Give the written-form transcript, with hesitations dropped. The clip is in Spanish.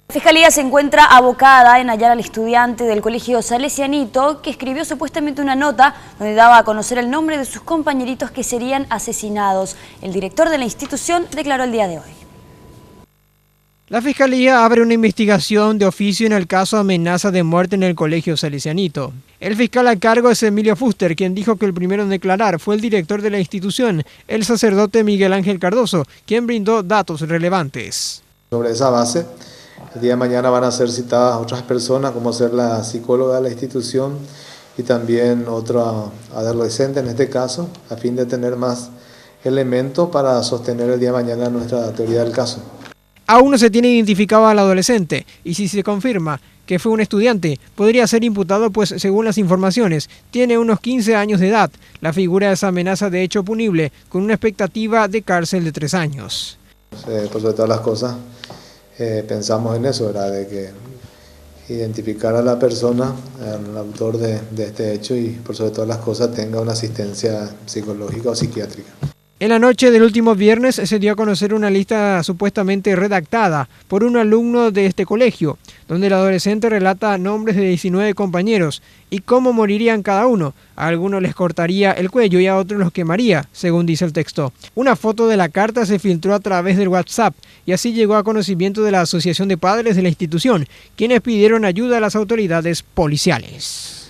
La Fiscalía se encuentra abocada en hallar al estudiante del colegio Salesianito que escribió supuestamente una nota donde daba a conocer el nombre de sus compañeritos que serían asesinados. El director de la institución declaró el día de hoy. La Fiscalía abre una investigación de oficio en el caso amenaza de muerte en el colegio Salesianito. El fiscal a cargo es Emilio Fuster, quien dijo que el primero en declarar fue el director de la institución, el sacerdote Miguel Ángel Cardoso, quien brindó datos relevantes. Sobre esa base, el día de mañana van a ser citadas otras personas, como ser la psicóloga de la institución y también otra adolescente en este caso, a fin de tener más elementos para sostener el día de mañana nuestra teoría del caso. Aún no se tiene identificado al adolescente y si se confirma que fue un estudiante, podría ser imputado pues según las informaciones, tiene unos 15 años de edad. La figura es amenaza de hecho punible con una expectativa de cárcel de 3 años. Por sobre todas las cosas, pensamos en eso, ¿verdad? De que identificar a la persona, al autor de este hecho y por sobre todas las cosas tenga una asistencia psicológica o psiquiátrica. En la noche del último viernes se dio a conocer una lista supuestamente redactada por un alumno de este colegio, donde el adolescente relata nombres de 19 compañeros y cómo morirían cada uno. A algunos les cortaría el cuello y a otros los quemaría, según dice el texto. Una foto de la carta se filtró a través del WhatsApp y así llegó a conocimiento de la Asociación de Padres de la institución, quienes pidieron ayuda a las autoridades policiales.